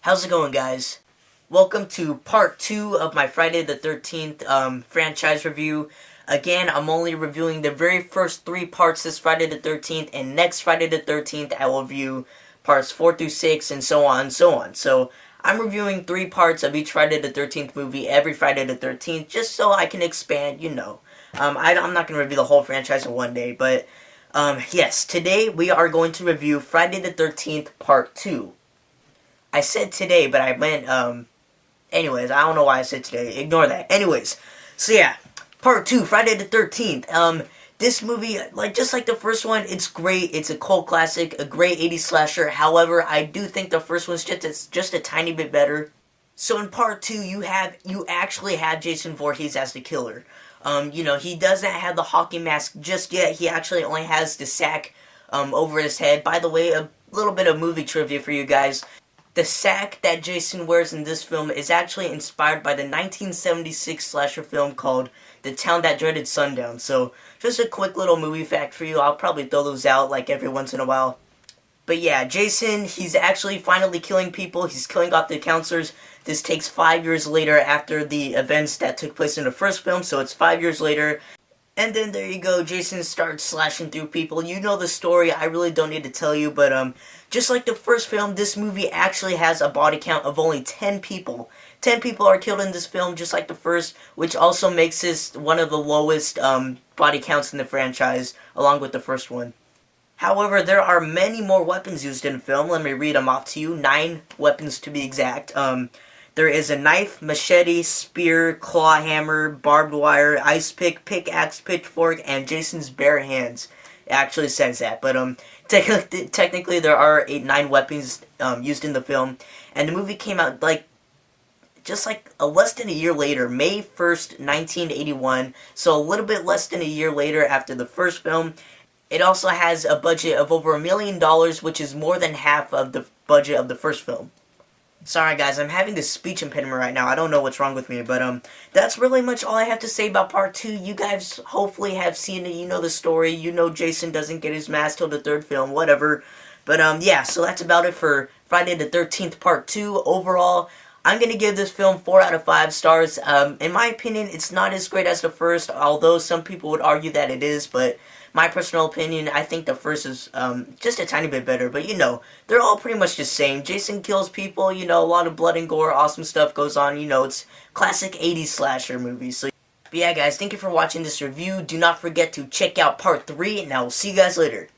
How's it going, guys? Welcome to part 2 of my Friday the 13th franchise review. Again, I'm only reviewing the very first 3 parts this Friday the 13th, and next Friday the 13th I will review parts 4 through 6 and so on and so on. So, I'm reviewing 3 parts of each Friday the 13th movie every Friday the 13th just so I can expand. I'm not going to review the whole franchise in one day, but yes, today we are going to review Friday the 13th part 2. I said today, but I meant, anyways, I don't know why I said today. Ignore that. Anyways, so yeah, part 2, Friday the 13th. This movie, just like the first one, it's great. It's a cult classic, a great 80s slasher. However, I do think the first one's just a tiny bit better. So in part 2, you actually have Jason Voorhees as the killer. He doesn't have the hockey mask just yet. He actually only has the sack, over his head. By the way, a little bit of movie trivia for you guys. The sack that Jason wears in this film is actually inspired by the 1976 slasher film called The Town That Dreaded Sundown. So, just a quick little movie fact for you. I'll probably throw those out like every once in a while. But yeah, Jason, he's actually finally killing people. He's killing off the counselors. This takes 5 years later after the events that took place in the first film, so it's 5 years later. And then there you go, Jason starts slashing through people. You know the story, I really don't need to tell you, but just like the first film, this movie actually has a body count of only 10 people. 10 people are killed in this film, just like the first, which also makes this one of the lowest body counts in the franchise, along with the first one. However, there are many more weapons used in the film. Let me read them off to you. 9 weapons to be exact. There is a knife, machete, spear, claw hammer, barbed wire, ice pick, pickaxe, pitchfork, and Jason's bare hands. It actually says that, but technically there are 9 weapons used in the film, and the movie came out less than a year later, May 1st, 1981. So a little bit less than a year later after the first film. It also has a budget of over $1 million, which is more than half of the budget of the first film. Sorry guys, I'm having this speech impediment right now. I don't know what's wrong with me, but that's really much all I have to say about part 2. You guys hopefully have seen it. You know the story. You know Jason doesn't get his mask till the 3rd film, whatever. But yeah, so that's about it for Friday the 13th part 2. Overall, I'm going to give this film 4 out of 5 stars. In my opinion, it's not as great as the first, although some people would argue that it is, but my personal opinion, I think the first is just a tiny bit better. But they're all pretty much the same. Jason kills people, a lot of blood and gore, awesome stuff goes on. It's classic 80s slasher movies. So, but yeah, guys, thank you for watching this review. Do not forget to check out part 3, and I will see you guys later.